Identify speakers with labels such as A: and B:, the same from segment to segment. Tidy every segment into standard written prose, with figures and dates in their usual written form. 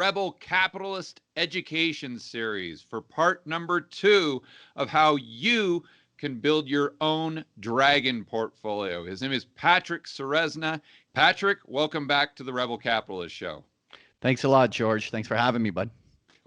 A: Rebel Capitalist Education Series for part number 2 of how you can build your own dragon portfolio. His name is Patrick Ceresna. Patrick, welcome back to the Rebel Capitalist Show.
B: Thanks a lot, George. Thanks for having me, bud.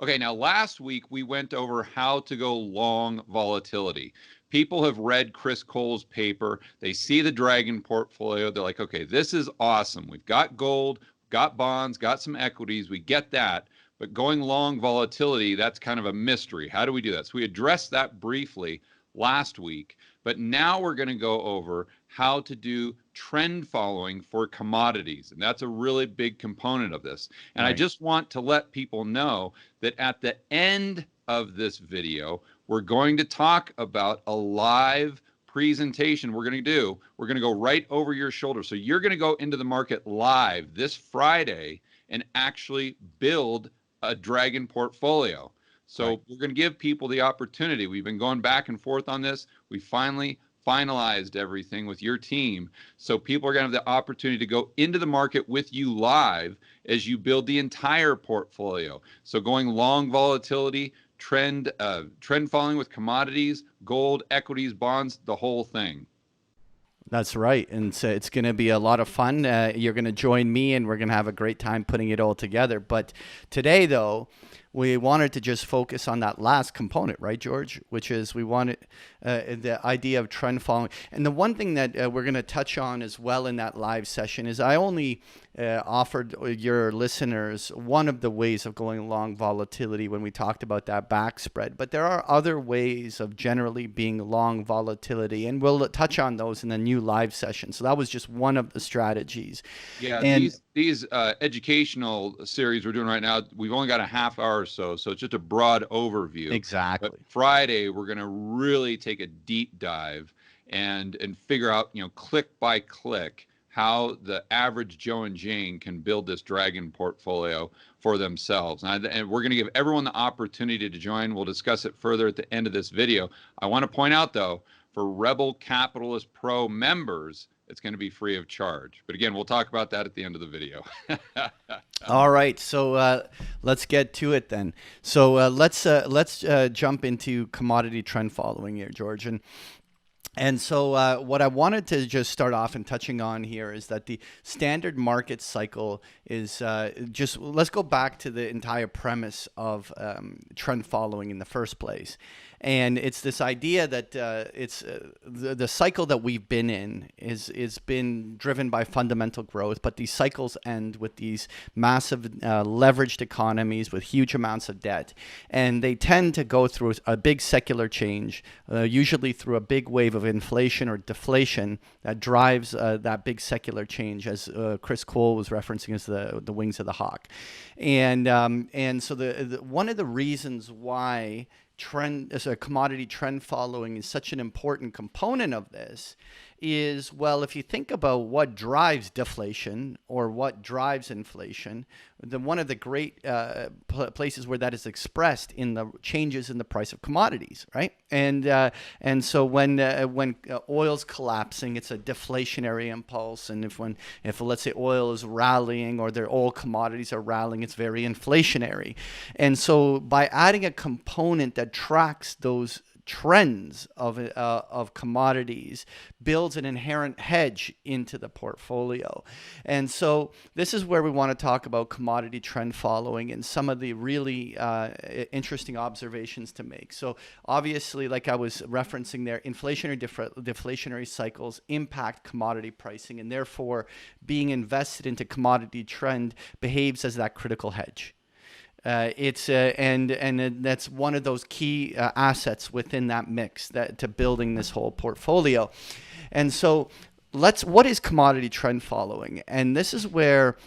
A: Okay, now last week we went over how to go long volatility. People have read Chris Cole's paper. They see the dragon portfolio. They're like, okay, this is awesome. We've got gold, got bonds, got some equities. We get that. But going long volatility, that's kind of a mystery. How do we do that? So we addressed that briefly last week. But now we're going to go over how to do trend following for commodities. And that's a really big component of this. And I just want to let people know that at the end of this video, we're going to talk about a live presentation we're going to do. We're going to go right over your shoulder. So you're going to go into the market live this Friday and actually build a dragon portfolio. So we're going to give people the opportunity. We've been going back and forth on this. We finally finalized everything with your team. So people are going to have the opportunity to go into the market with you live as you build the entire portfolio. So going long volatility, trend following with commodities, gold, equities, bonds, the whole thing.
B: That's right. And so it's going to be a lot of fun. You're going to join me and we're going to have a great time putting it all together. But today, though, we wanted to just focus on that last component, right, George? Which is we wanted the idea of trend following. And the one thing that we're going to touch on as well in that live session is I only offered your listeners one of the ways of going long volatility when we talked about that back spread. But there are other ways of generally being long volatility, and we'll touch on those in the new live session. So that was just one of the strategies.
A: Yeah, and these educational series we're doing right now, we've only got a half hour or so it's just a broad overview.
B: Exactly.
A: But Friday, we're going to really take a deep dive and figure out, click by click, how the average Joe and Jane can build this dragon portfolio for themselves. And we're going to give everyone the opportunity to join. We'll discuss it further at the end of this video. I want to point out, though, for Rebel Capitalist Pro members, it's going to be free of charge. But again, we'll talk about that at the end of the video.
B: All right, so let's get to it then. So let's jump into commodity trend following here, George. And so what I wanted to just start off and touching on here is that the standard market cycle is let's go back to the entire premise of trend following in the first place. And it's this idea that it's the cycle that we've been in is been driven by fundamental growth, but these cycles end with these massive leveraged economies with huge amounts of debt. And they tend to go through a big secular change, usually through a big wave of inflation or deflation that drives that big secular change, as Chris Cole was referencing as the wings of the hawk. And so the one of the reasons why commodity trend following is such an important component of this is, well, if you think about what drives deflation or what drives inflation, one of the great places where that is expressed in the changes in the price of commodities, right? And so when oil's collapsing, it's a deflationary impulse, and if let's say oil is rallying or all commodities are rallying, it's very inflationary. And so by adding a component that tracks those trends of commodities builds an inherent hedge into the portfolio. And so this is where we want to talk about commodity trend following and some of the really interesting observations to make. So obviously, like I was referencing there, inflationary deflationary cycles impact commodity pricing, and therefore being invested into commodity trend behaves as that critical hedge. And that's one of those key assets within that mix to building this whole portfolio. And so what is commodity trend following? And this is where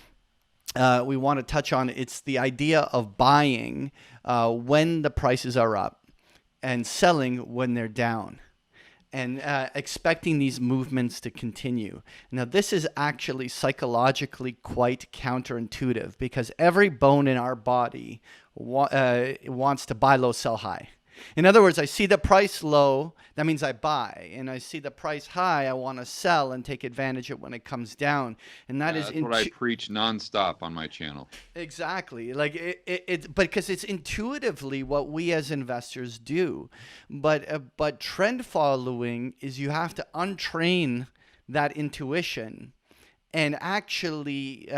B: we want to touch on. It's the idea of buying when the prices are up and selling when they're down, and expecting these movements to continue. Now, this is actually psychologically quite counterintuitive because every bone in our body wants to buy low, sell high. In other words, I see the price low, that means I buy. And I see the price high, I want to sell and take advantage of it when it comes down. And that
A: Yeah,
B: is
A: that's what I preach nonstop on my channel.
B: exactly like but because it's intuitively what we as investors do. But trend following is you have to untrain that intuition and actually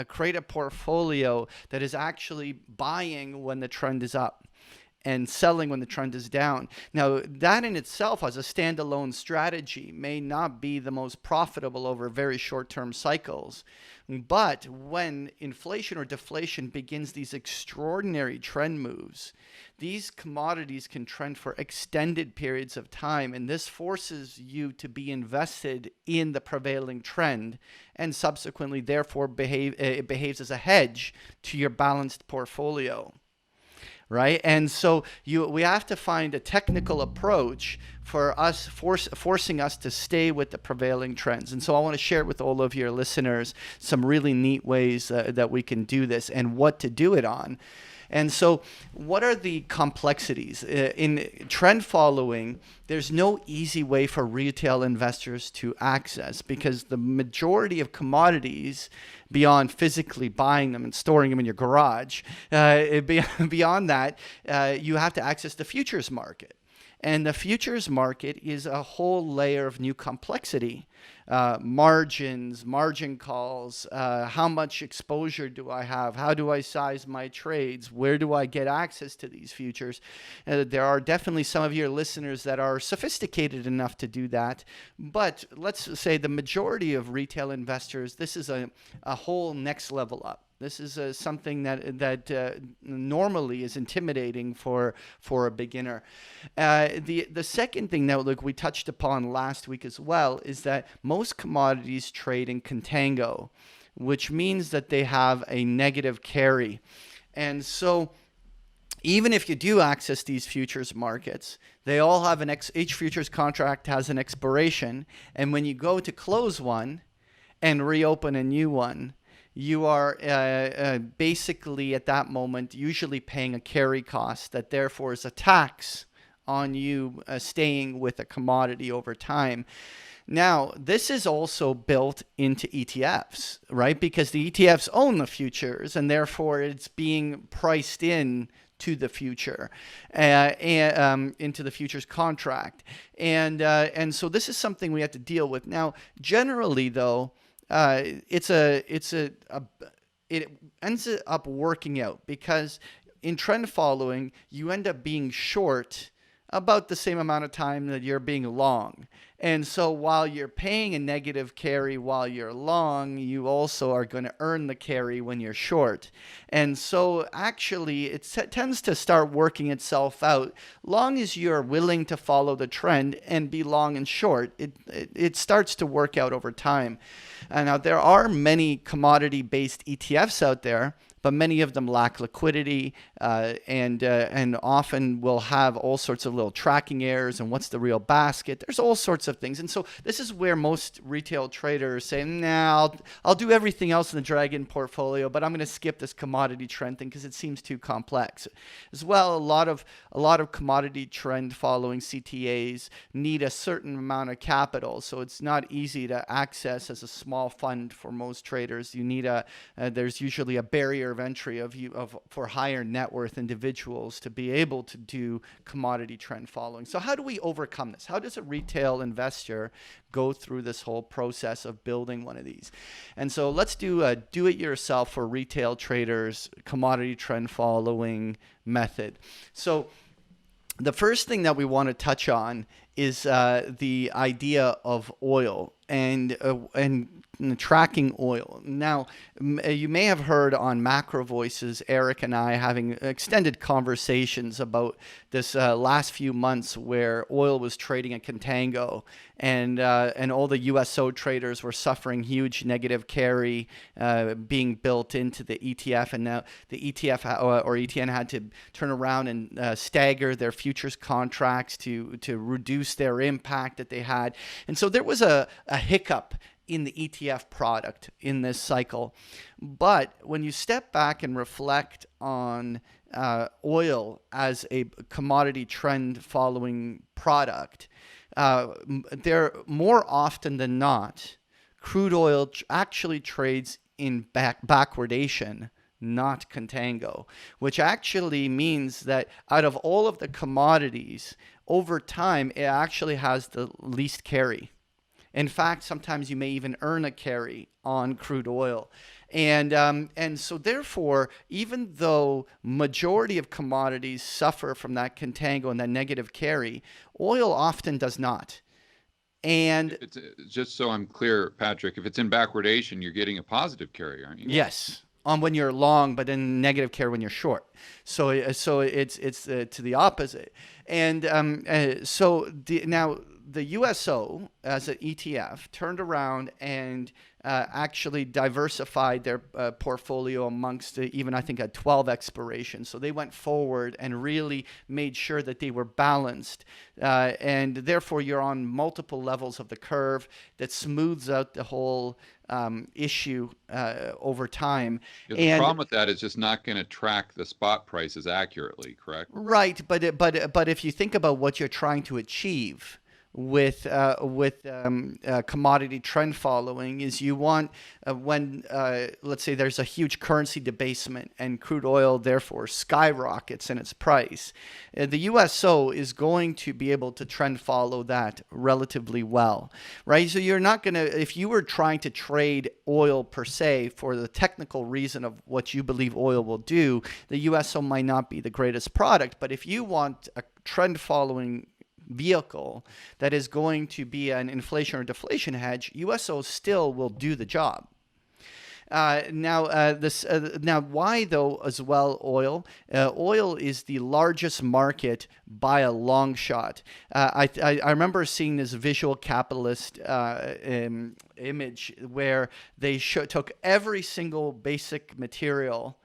B: create a portfolio that is actually buying when the trend is up and selling when the trend is down. Now, that in itself as a standalone strategy may not be the most profitable over very short-term cycles. But when inflation or deflation begins these extraordinary trend moves, these commodities can trend for extended periods of time, and this forces you to be invested in the prevailing trend, and subsequently, therefore, it behaves as a hedge to your balanced portfolio. Right, and so we have to find a technical approach for us, forcing us to stay with the prevailing trends. And so I want to share with all of your listeners some really neat ways that we can do this and what to do it on. And so what are the complexities? In trend following, there's no easy way for retail investors to access, because the majority of commodities, beyond physically buying them and storing them in your garage, beyond that, you have to access the futures market. And the futures market is a whole layer of new complexity. Margins, margin calls, how much exposure do I have? How do I size my trades? Where do I get access to these futures? There are definitely some of your listeners that are sophisticated enough to do that. But let's say the majority of retail investors, this is a whole next level up. This is something that normally is intimidating for a beginner. The second thing that we touched upon last week as well is that most commodities trade in contango, which means that they have a negative carry. And so even if you do access these futures markets, they all have each futures contract has an expiration. And when you go to close one and reopen a new one, you are basically at that moment usually paying a carry cost that therefore is a tax on you staying with a commodity over time. Now, this is also built into ETFs, right? Because the ETFs own the futures, and therefore it's being priced in to the future, into the futures contract. And so this is something we have to deal with. Now, generally, though, it ends up working out, because in trend following, you end up being short about the same amount of time that you're being long. And so while you're paying a negative carry while you're long, you also are going to earn the carry when you're short. And so actually it tends to start working itself out. Long as you're willing to follow the trend and be long and short, it starts to work out over time. Now, there are many commodity-based ETFs out there, but many of them lack liquidity and often will have all sorts of little tracking errors and what's the real basket. There's all sorts of things. And so this is where most retail traders say, nah, I'll do everything else in the Dragon portfolio, but I'm going to skip this commodity trend thing because it seems too complex. As well, a lot of commodity trend following CTAs need a certain amount of capital, so it's not easy to access as a small fund for most traders. You need there's usually a barrier of entry for higher net worth individuals to be able to do commodity trend following. So how do we overcome this? How does a retail investor go through this whole process of building one of these? And so let's do a do-it-yourself for retail traders commodity trend following method. So the first thing that we want to touch on is the idea of oil and tracking oil. Now, you may have heard on Macro Voices, Eric and I having extended conversations about this last few months where oil was trading at contango, and all the USO traders were suffering huge negative carry being built into the ETF, and now the ETF or ETN had to turn around and stagger their futures contracts to reduce their impact that they had. And so there was a hiccup in the ETF product in this cycle. But when you step back and reflect on oil as a commodity trend following product, there more often than not, crude oil actually trades in backwardation, not contango, which actually means that out of all of the commodities, over time, it actually has the least carry. In fact, sometimes you may even earn a carry on crude oil. And so therefore, even though majority of commodities suffer from that contango and that negative carry, oil often does not. And
A: it's just so I'm clear, Patrick, if it's in backwardation, you're getting a positive carry, aren't you?
B: yes, on when you're long, but then negative carry when you're short. So it's to the opposite. And now the USO as an ETF turned around and actually diversified their portfolio amongst even I think at 12 expirations. So they went forward and really made sure that they were balanced, and therefore you're on multiple levels of the curve that smooths out the whole issue over time.
A: Yeah, the problem with that is just not going to track the spot prices accurately, correct?
B: Right, but if you think about what you're trying to achieve with commodity trend following, is you want when let's say there's a huge currency debasement and crude oil therefore skyrockets in its price, the USO is going to be able to trend follow that relatively well, right? So you're not going to, if you were trying to trade oil per se for the technical reason of what you believe oil will do, the USO might not be the greatest product. But if you want a trend following vehicle that is going to be an inflation or deflation hedge, USO still will do the job. Now, why though as well oil? Oil is the largest market by a long shot. I remember seeing this visual capitalist image where they took every single basic material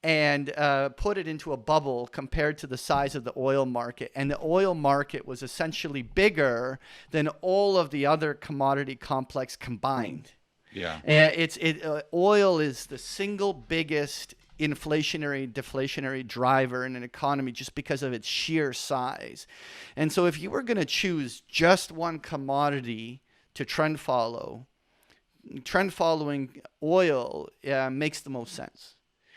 B: and put it into a bubble compared to the size of the oil market. And the oil market was essentially bigger than all of the other commodity complex combined.
A: Yeah.
B: Oil is the single biggest inflationary, deflationary driver in an economy just because of its sheer size. And so if you were going to choose just one commodity to trend follow, trend following oil makes the most sense.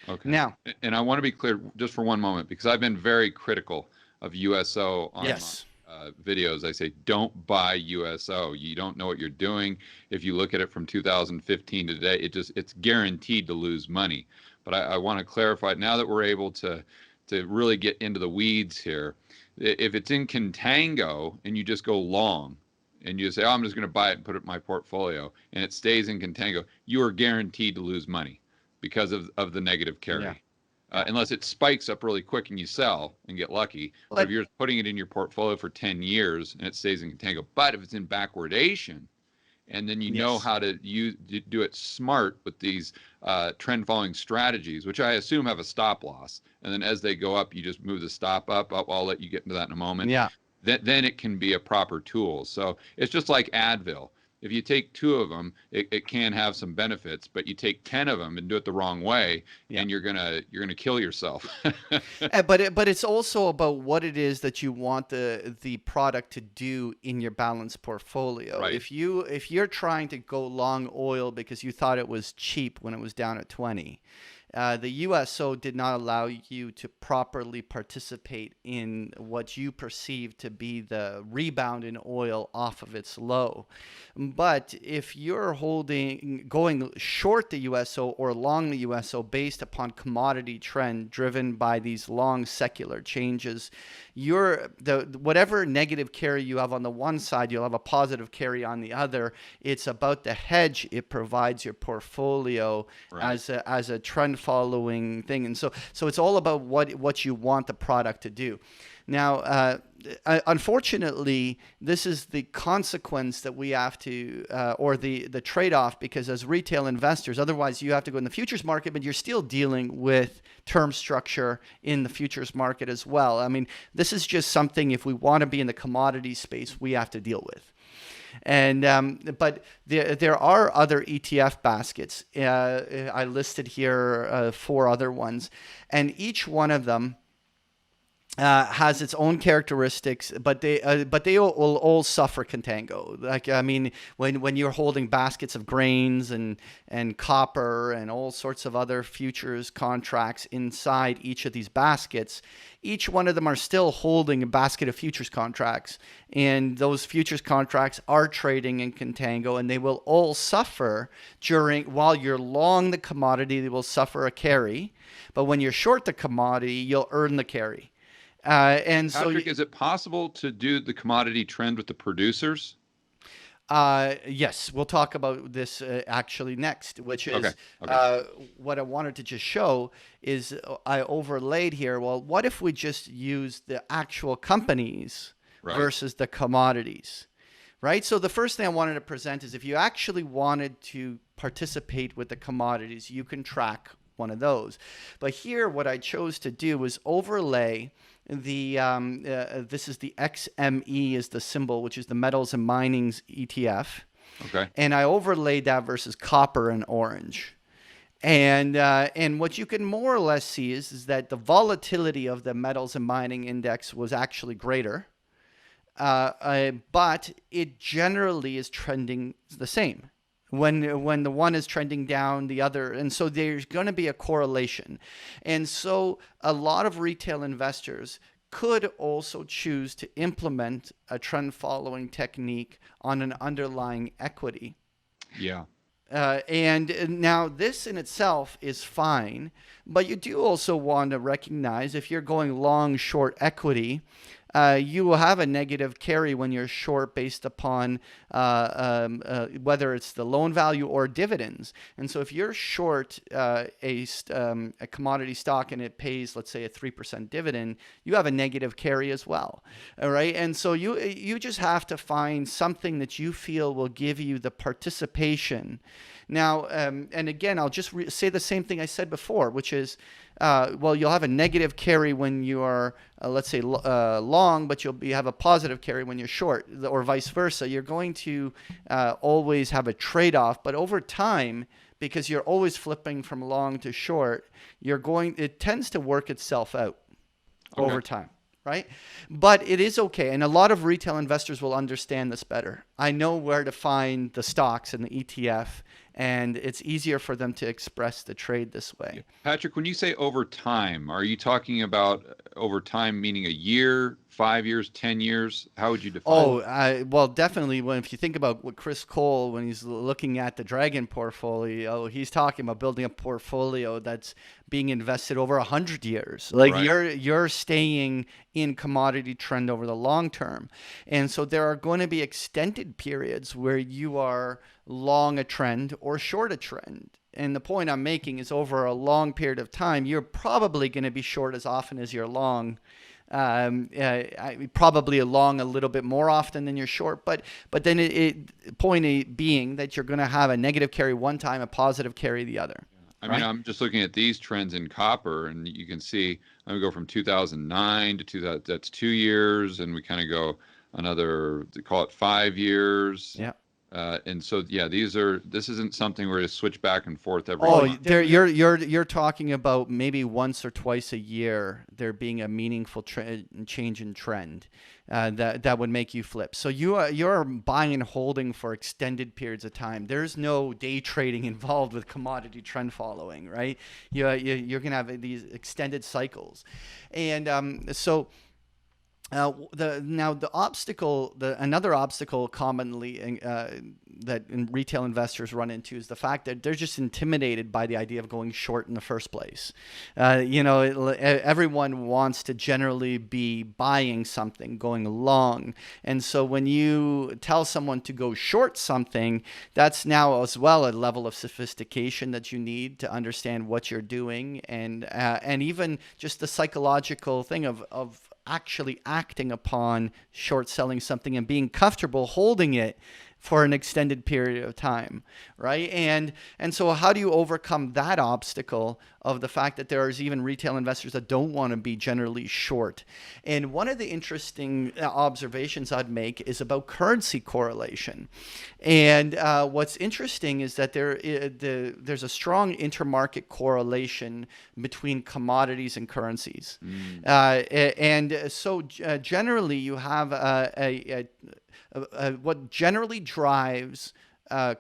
A: Okay.
B: Now,
A: and I want to be clear just for one moment, because I've been very critical of USO on
B: yes.
A: my videos. I say, don't buy USO. You don't know what you're doing. If you look at it from 2015 to today, it's guaranteed to lose money. But I want to clarify now that we're able to really get into the weeds here. If it's in contango and you just go long and you say, oh, I'm just going to buy it and put it in my portfolio, and it stays in contango, you are guaranteed to lose money because of the negative carry.
B: Yeah.
A: Unless it spikes up really quick and you sell and get lucky. But if you're putting it in your portfolio for 10 years and it stays in contango, but if it's in backwardation, and then you know how to do it smart with these trend following strategies, which I assume have a stop loss. And then as they go up, you just move the stop up. I'll let you get into that in a moment.
B: Yeah.
A: Then it can be a proper tool. So it's just like Advil. If you take 2 of them, it can have some benefits, but you take 10 of them and do it the wrong way, and you're gonna kill yourself.
B: But it's also about what it is that you want the product to do in your balanced portfolio.
A: Right.
B: If you're trying to go long oil because you thought it was cheap when it was down at 20. The USO did not allow you to properly participate in what you perceive to be the rebound in oil off of its low. But if you're going short the USO or long the USO based upon commodity trend driven by these long secular changes, whatever negative carry you have on the one side, you'll have a positive carry on the other. It's about the hedge it provides your portfolio as a trend following thing. And so it's all about what you want the product to do. Now, unfortunately, this is the consequence that we have to, or the trade-off, because as retail investors, otherwise you have to go in the futures market, but you're still dealing with term structure in the futures market as well. I mean, this is just something, if we want to be in the commodity space, we have to deal with. And but there are other ETF baskets. I listed here 4 other ones, and each one of them has its own characteristics, but they will all suffer contango. Like, I mean, when you're holding baskets of grains and copper and all sorts of other futures contracts inside each of these baskets, each one of them are still holding a basket of futures contracts, and those futures contracts are trading in contango, and they will all suffer while you're long the commodity, they will suffer a carry, but when you're short the commodity, you'll earn the carry. And
A: Patrick,
B: so,
A: is it possible to do the commodity trend with the producers?
B: yes, we'll talk about this actually next, which
A: Okay.
B: is
A: Okay.
B: what I wanted to just show is I overlaid here. Well, what if we just use the actual companies
A: Right.
B: versus the commodities, right? So the first thing I wanted to present is if you actually wanted to participate with the commodities, you can track one of those. But here, what I chose to do was overlay this is the XME is the symbol, which is the metals and minings ETF.
A: Okay.
B: And I overlaid that versus copper and orange. And what you can more or less see is that the volatility of the metals and mining index was actually greater, but it generally is trending the same. When the one is trending down, the other, and so there's going to be a correlation. And so a lot of retail investors could also choose to implement a trend following technique on an underlying equity.
A: Yeah.
B: And now this in itself is fine, but you do also want to recognize if you're going long short equity, you will have a negative carry when you're short based upon whether it's the loan value or dividends. And so if you're short a commodity stock and it pays, let's say, a 3% dividend, you have a negative carry as well. All right. And so you just have to find something that you feel will give you the participation. Now, and again, I'll just say the same thing I said before, which is, well, you'll have a negative carry when you are, let's say, long, but you have a positive carry when you're short, or vice versa. You're going to always have a trade-off, but over time, because you're always flipping from long to short, it tends to work itself out over time. Right? But it is okay. And a lot of retail investors will understand this better. I know where to find the stocks and the ETF, and it's easier for them to express the trade this way.
A: Patrick, when you say over time, are you talking about over time meaning a year, 5 years, 10 years? How would you define it?
B: Well, definitely. If you think about what Chris Cole, when he's looking at the Dragon portfolio, he's talking about building a portfolio that's being invested over 100 years. Like
A: Right.
B: you're staying in commodity trend over the long term. And so there are going to be extended periods where you are long a trend or short a trend. And the point I'm making is over a long period of time, you're probably going to be short as often as you're long. Probably long a little bit more often than you're short, but then point being that you're going to have a negative carry one time, a positive carry the other.
A: I mean, I'm just looking at these trends in copper, and you can see I'm going to go from 2009 to 2000. That's 2 years, and we kind of go another, they call it 5 years.
B: Yeah.
A: And so, yeah, this isn't something where to switch back and forth every month.
B: You're talking about maybe once or twice a year there being a meaningful change in trend that would make you flip. So you're buying and holding for extended periods of time. There's no day trading involved with commodity trend following, right? You're gonna have these extended cycles, and so. Another obstacle commonly that retail investors run into is the fact that they're just intimidated by the idea of going short in the first place. Everyone wants to generally be buying something, going long, and so when you tell someone to go short something, that's now as well a level of sophistication that you need to understand what you're doing, and even just the psychological thing of actually acting upon short selling something and being comfortable holding it for an extended period of time, right? And so how do you overcome that obstacle of the fact that there's even retail investors that don't want to be generally short? And one of the interesting observations I'd make is about currency correlation. And what's interesting is that there's a strong intermarket correlation between commodities and currencies. And so generally you have what generally drives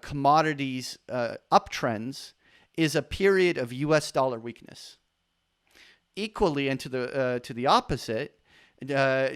B: commodities uptrends is a period of U.S. dollar weakness. Equally, and to the opposite,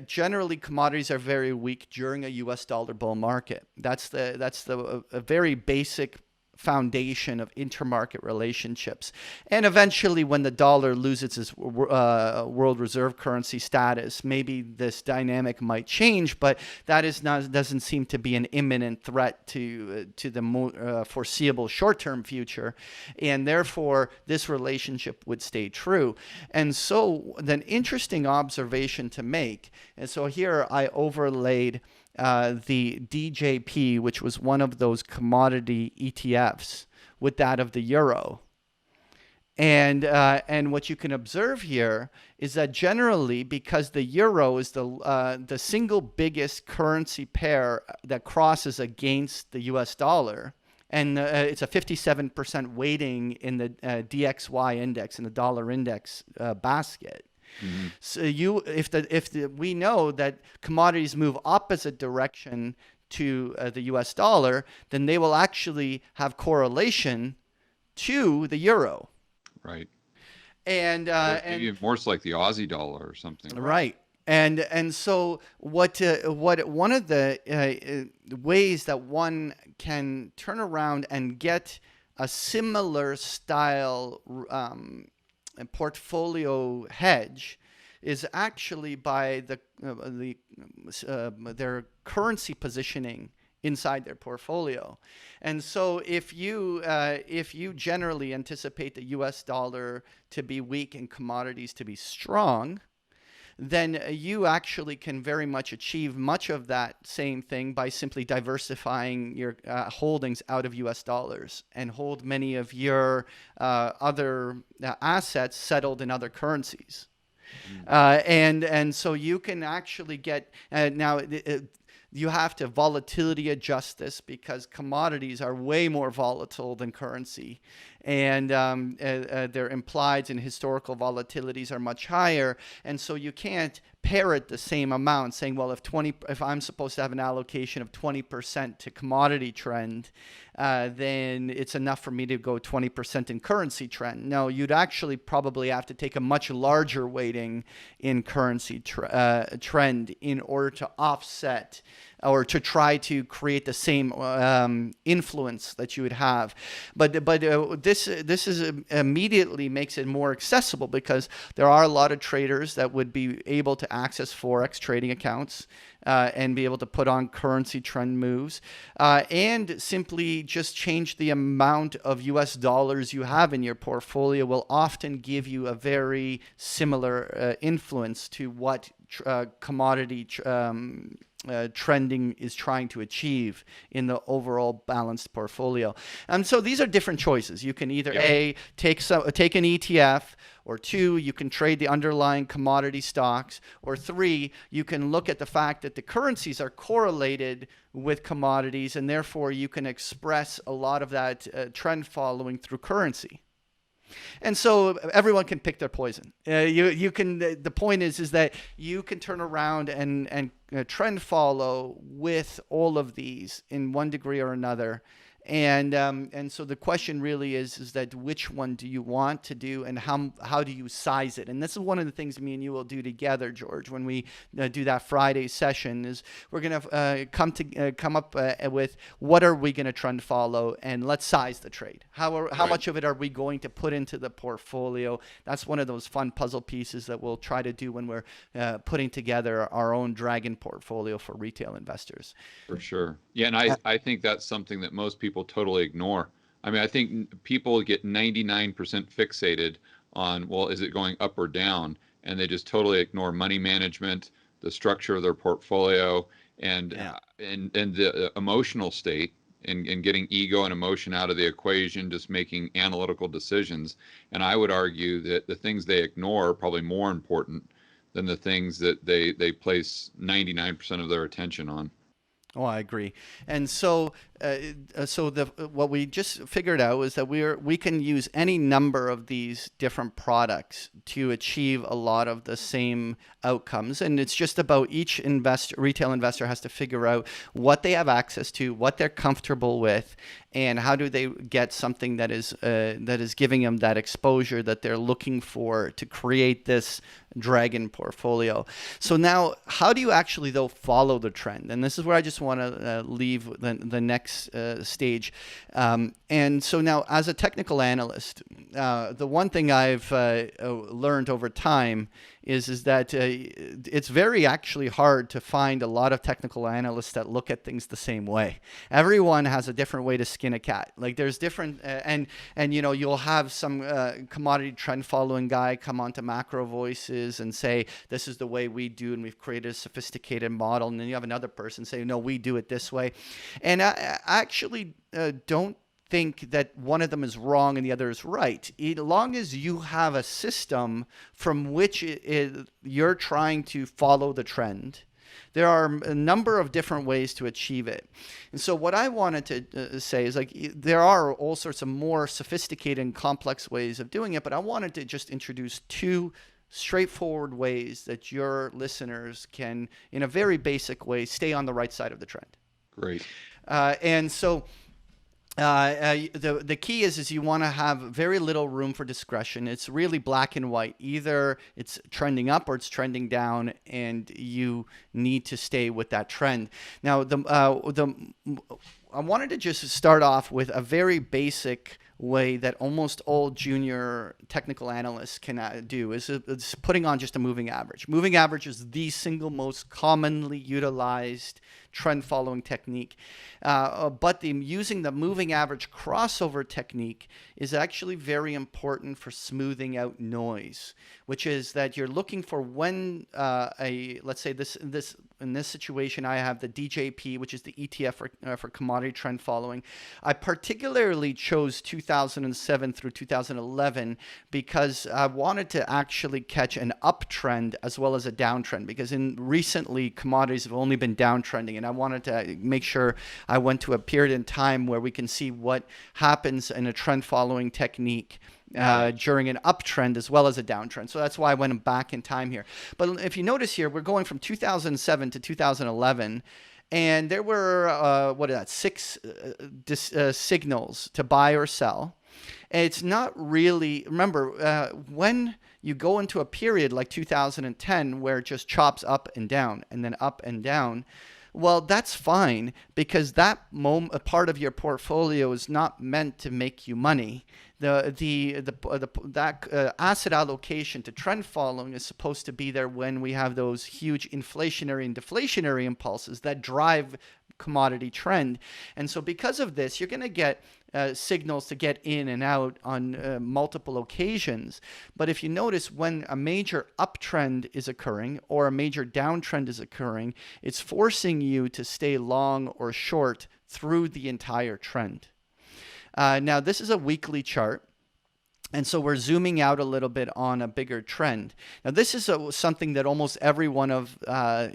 B: generally commodities are very weak during a U.S. dollar bull market. That's a very basic foundation of intermarket relationships. And eventually, when the dollar loses its world reserve currency status, maybe this dynamic might change, but that doesn't seem to be an imminent threat to the foreseeable short-term future. And therefore, this relationship would stay true. And so, an interesting observation to make, and so here I overlaid the DJP, which was one of those commodity ETFs, with that of the euro. And what you can observe here is that generally, because the euro is the single biggest currency pair that crosses against the U.S. dollar, and it's a 57% weighting in the DXY index, in the dollar index basket. Mm-hmm. So we know that commodities move opposite direction to the U.S. dollar, then they will actually have correlation to the euro.
A: Right.
B: And
A: more so like the Aussie dollar or something.
B: Right. And so what one of the ways that one can turn around and get a similar style portfolio hedge is actually by their currency positioning inside their portfolio. And so if you generally anticipate the US dollar to be weak and commodities to be strong, then you actually can very much achieve much of that same thing by simply diversifying your holdings out of US dollars and hold many of your other assets settled in other currencies. And so you can actually get you have to volatility adjust this because commodities are way more volatile than currency, and their implieds and historical volatilities are much higher, and so you can't parrot the same amount saying, well, if I'm supposed to have an allocation of 20% to commodity trend, then it's enough for me to go 20% in currency trend. No, you'd actually probably have to take a much larger weighting in currency trend in order to offset or to try to create the same influence that you would have. But this is immediately makes it more accessible because there are a lot of traders that would be able to access Forex trading accounts and be able to put on currency trend moves and simply just change the amount of US dollars you have in your portfolio will often give you a very similar influence to what commodity trending is trying to achieve in the overall balanced portfolio. And so these are different choices. You can either A, take an ETF, or 2, you can trade the underlying commodity stocks, or 3, you can look at the fact that the currencies are correlated with commodities, and therefore you can express a lot of that trend following through currency. And so everyone can pick their poison. You can. The point is that you can turn around and trend follow with all of these in one degree or another. And so the question really is that which one do you want to do, and how do you size it? And this is one of the things me and you will do together, George, when we do that Friday session. Is we're gonna come up with what are we gonna trend follow, and let's size the trade. How much of it are we going to put into the portfolio? That's one of those fun puzzle pieces that we'll try to do when we're putting together our own dragon portfolio for retail investors.
A: For sure. Yeah, and I think that's something that most people totally ignore. I mean, I think people get 99% fixated on, well, is it going up or down? And they just totally ignore money management, the structure of their portfolio, and
B: Yeah.
A: and the emotional state, and getting ego and emotion out of the equation, just making analytical decisions. And I would argue that the things they ignore are probably more important than the things that they place 99% of their attention on.
B: Oh, I agree. And so, so the what we just figured out is that we can use any number of these different products to achieve a lot of the same outcomes. And it's just about each retail investor has to figure out what they have access to, what they're comfortable with, and how do they get something that is giving them that exposure that they're looking for to create this dragon portfolio. So now, how do you actually though follow the trend? And this is where I just want to leave the next stage. And so now, as a technical analyst, the one thing I've learned over time is that it's very actually hard to find a lot of technical analysts that look at things the same way. Everyone has a different way to skin a cat. Like there's different, and you know, you'll have some commodity trend following guy come onto Macro Voices and say, this is the way we do, and we've created a sophisticated model. And then you have another person say, no, we do it this way. And I actually don't think that one of them is wrong and the other is right. As long as you have a system from which you're trying to follow the trend, there are a number of different ways to achieve it. And so what I wanted to say is, like, there are all sorts of more sophisticated and complex ways of doing it, but I wanted to just introduce two straightforward ways that your listeners can, in a very basic way, stay on the right side of the trend.
A: Great.
B: And so the key is you want to have very little room for discretion. It's really black and white. Either it's trending up or it's trending down, and you need to stay with that trend. Now, I wanted to just start off with a very basic way that almost all junior technical analysts can do is putting on just a moving average. Moving average is the single most commonly utilized trend following technique. But using the moving average crossover technique is actually very important for smoothing out noise, which is that you're looking for when let's say in this situation, I have the DJP, which is the ETF for commodity trend following. I particularly chose 2007 through 2011 because I wanted to actually catch an uptrend as well as a downtrend, because recently commodities have only been downtrending, and I wanted to make sure I went to a period in time where we can see what happens in a trend following technique during an uptrend as well as a downtrend. So that's why I went back in time here. But if you notice here, we're going from 2007 to 2011, and there were six signals to buy or sell. And it's not really, remember, when you go into a period like 2010 where it just chops up and down and then up and down, well, that's fine, because that part of your portfolio is not meant to make you money. That asset allocation to trend following is supposed to be there when we have those huge inflationary and deflationary impulses that drive commodity trend. And so because of this, you're going to get signals to get in and out on multiple occasions. But if you notice, when a major uptrend is occurring or a major downtrend is occurring, it's forcing you to stay long or short through the entire trend. Now, this is a weekly chart. And so we're zooming out a little bit on a bigger trend. Now, this is something that almost every one of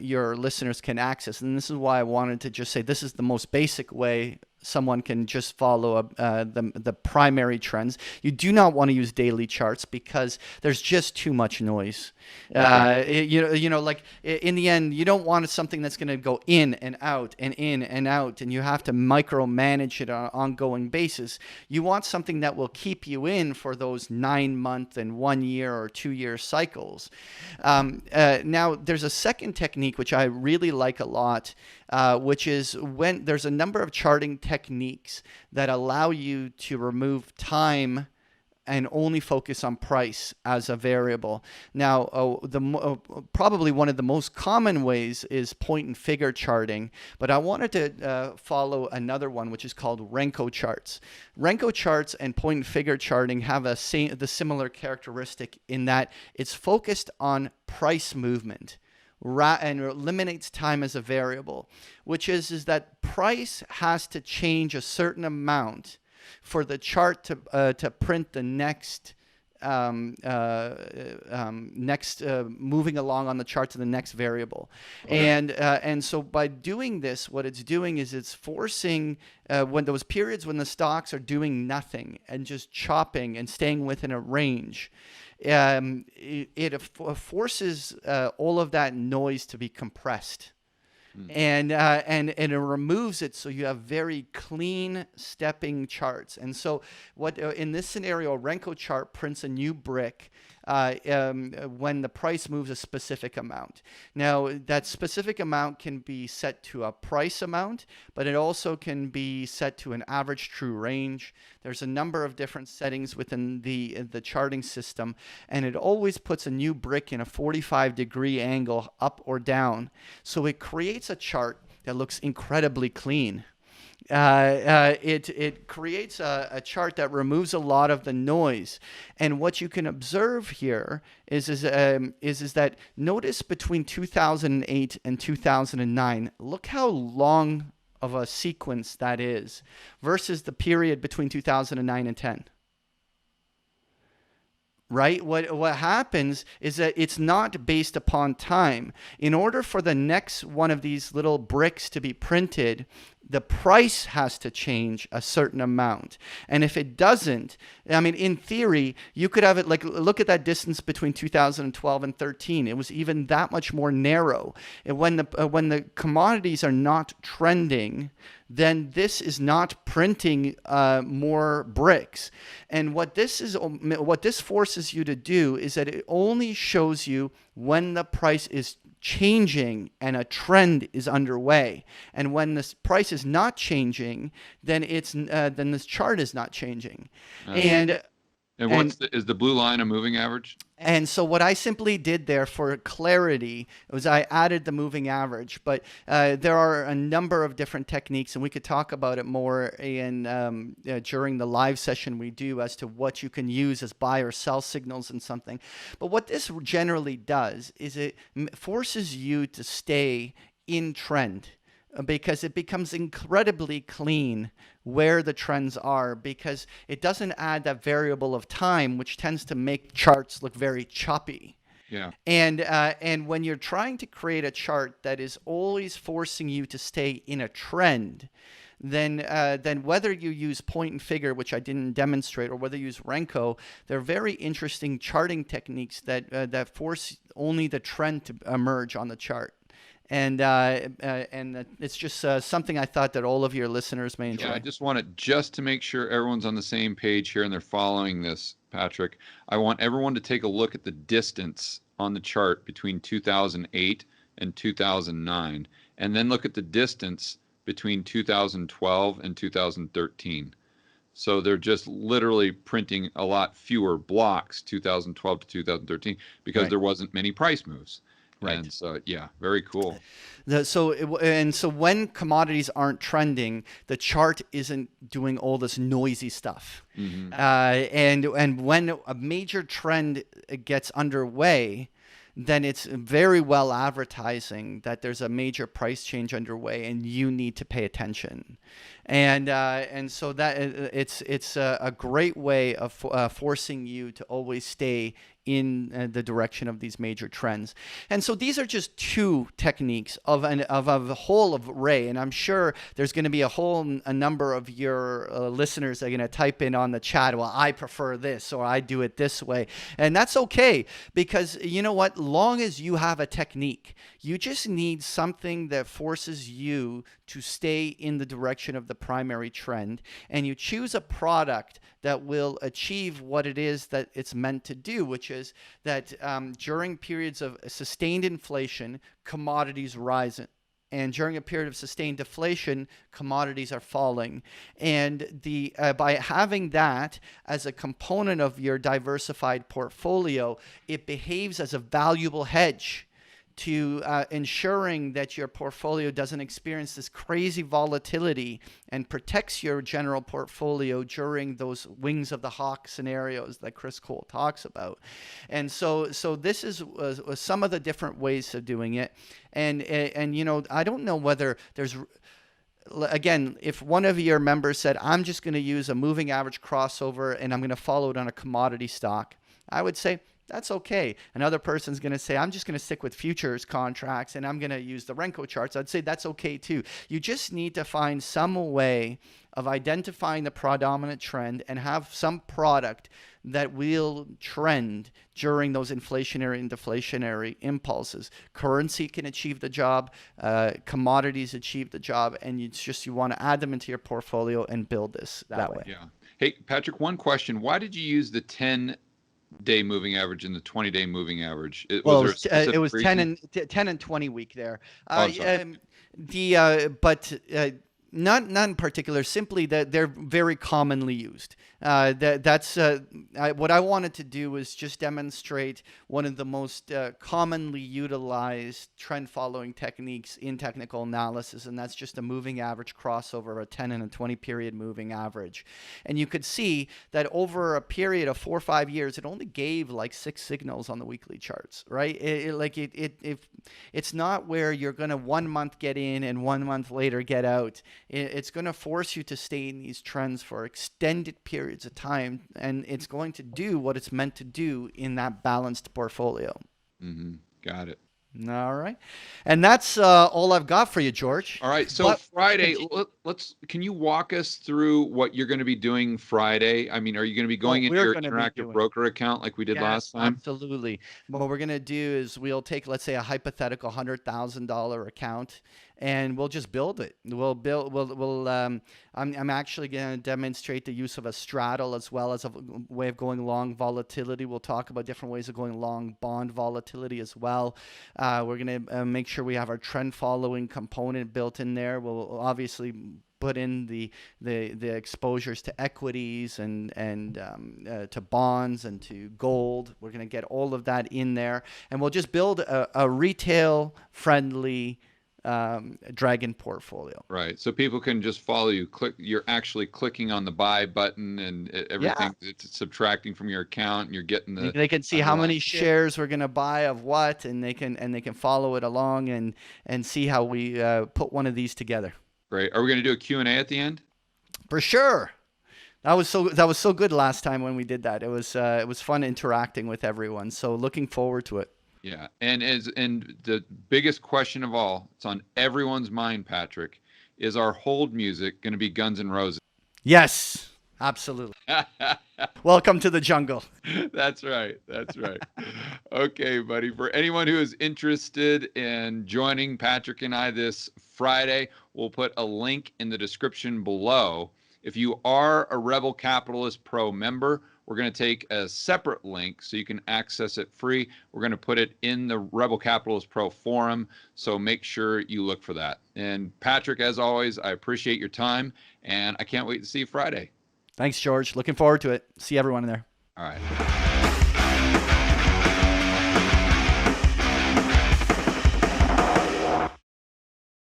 B: your listeners can access. And this is why I wanted to just say this is the most basic way someone can just follow the primary trends. You do not want to use daily charts because there's just too much noise. Like in the end, you don't want something that's going to go in and out and in and out, and you have to micromanage it on an ongoing basis. You want something that will keep you in for those 9-month and 1 year or 2 year cycles. Now, there's a second technique which I really like a lot, which is when there's a number of charting techniques that allow you to remove time and only focus on price as a variable. Now, probably one of the most common ways is point and figure charting, but I wanted to follow another one, which is called Renko charts. Renko charts and point and figure charting have the similar characteristic in that it's focused on price movement. and eliminates time as a variable, which is that price has to change a certain amount for the chart to print the next moving along on the chart to the next variable. Okay. And so by doing this, what it's doing is it's forcing when those periods when the stocks are doing nothing and just chopping and staying within a range, it forces all of that noise to be compressed. And it removes it, so you have very clean stepping charts. And so what in this scenario, Renko chart prints a new brick when the price moves a specific amount. Now, that specific amount can be set to a price amount, but it also can be set to an average true range. There's a number of different settings within the charting system, and it always puts a new brick in a 45-degree angle up or down. So it creates a chart that looks incredibly clean. It creates a chart that removes a lot of the noise. And what you can observe here is that notice between 2008 and 2009, look how long of a sequence that is versus the period between 2009 and 10. Right? What happens is that it's not based upon time. In order for the next one of these little bricks to be printed, the price has to change a certain amount. And if it doesn't, I mean, in theory, you could have it like, look at that distance between 2012 and 13. It was even that much more narrow. And when the commodities are not trending, then this is not printing more bricks. And what this forces you to do is that it only shows you when the price is changing and a trend is underway. And when this price is not changing, then then this chart is not changing.
A: And is the blue line a moving average?
B: And so what I simply did there for clarity was I added the moving average. But there are a number of different techniques, and we could talk about it more during the live session we do as to what you can use as buy or sell signals in something. But what this generally does is it forces you to stay in trend, because it becomes incredibly clean where the trends are, because it doesn't add that variable of time, which tends to make charts look very choppy.
A: Yeah.
B: And when you're trying to create a chart that is always forcing you to stay in a trend, then whether you use point and figure, which I didn't demonstrate, or whether you use Renko, they're very interesting charting techniques that force only the trend to emerge on the chart. And it's just something I thought that all of your listeners may enjoy.
A: Yeah, I just want to make sure everyone's on the same page here and they're following this, Patrick. I want everyone to take a look at the distance on the chart between 2008 and 2009, and then look at the distance between 2012 and 2013. So they're just literally printing a lot fewer blocks, 2012 to 2013, because there wasn't many price moves. Right. And so, yeah, very cool.
B: So when commodities aren't trending, the chart isn't doing all this noisy stuff. Mm-hmm. And when a major trend gets underway, then it's very well advertising that there's a major price change underway and you need to pay attention. And so that it's a great way of forcing you to always stay in the direction of these major trends. And so these are just two techniques of a whole array. And I'm sure there's going to be a number of your listeners that are going to type in on the chat, well, I prefer this, or I do it this way. And that's okay, because you know what? Long as you have a technique, you just need something that forces you to stay in the direction of the primary trend, and you choose a product that will achieve what it is that it's meant to do, which is that during periods of sustained inflation, commodities rise. And during a period of sustained deflation, commodities are falling. And by having that as a component of your diversified portfolio, it behaves as a valuable hedge to ensuring that your portfolio doesn't experience this crazy volatility and protects your general portfolio during those wings of the hawk scenarios that Chris Cole talks about. And so this is some of the different ways of doing it. And you know, I don't know whether there's, again, if one of your members said, I'm just going to use a moving average crossover and I'm going to follow it on a commodity stock, I would say that's okay. Another person's going to say, I'm just going to stick with futures contracts and I'm going to use the Renko charts. I'd say that's okay too. You just need to find some way of identifying the predominant trend and have some product that will trend during those inflationary and deflationary impulses. Currency can achieve the job, commodities achieve the job, and it's just you want to add them into your portfolio and build this that way.
A: Yeah. Hey, Patrick, one question. Why did you use the 10-day moving average and the 20-day moving average?
B: It was 10 and 20 week there. Not in particular, simply that they're very commonly used. That's what I wanted to do was just demonstrate one of the most commonly utilized trend following techniques in technical analysis, and that's just a moving average crossover, a 10 and a 20 period moving average. And you could see that over a period of 4 or 5 years, it only gave like 6 signals on the weekly charts, right? It's not where you're going to 1 month get in and 1 month later get out. It's going to force you to stay in these trends for extended periods of time, and it's going to do what it's meant to do in that balanced portfolio.
A: Mm-hmm. Got it.
B: All right. And that's all I've got for you, George.
A: All right. So Friday, can you walk us through what you're going to be doing Friday? I mean, are you going to be going into your interactive broker account like we did last time?
B: Absolutely. What we're going to do is we'll take, let's say, a hypothetical $100,000 account, and we'll just build it. I'm actually going to demonstrate the use of a straddle as well as a way of going long volatility. We'll talk about different ways of going long bond volatility as well. We're going to make sure we have our trend following component built in there. We'll obviously put in the exposures to equities and to bonds and to gold. We're going to get all of that in there, and we'll just build a retail friendly Dragon portfolio.
A: Right. So people can just follow you. You're actually clicking on the buy button and everything. Yeah. It's subtracting from your account and you're getting
B: they can see how many shares we're going to buy of what, and they can follow it along and see how we put one of these together.
A: Great. Are we going to do a Q&A at the end?
B: For sure. That was so good last time when we did that. It was fun interacting with everyone. So looking forward to it.
A: Yeah, and the biggest question of all, it's on everyone's mind, Patrick, is our hold music going to be Guns N' Roses?
B: Yes, absolutely. Welcome to the jungle.
A: That's right. Okay, buddy. For anyone who is interested in joining Patrick and I this Friday, we'll put a link in the description below. If you are a Rebel Capitalist Pro member, we're going to take a separate link so you can access it free. We're going to put it in the Rebel Capitalist Pro forum, so make sure you look for that. And Patrick, as always, I appreciate your time, and I can't wait to see you Friday.
B: Thanks, George. Looking forward to it. See everyone in there.
A: All right.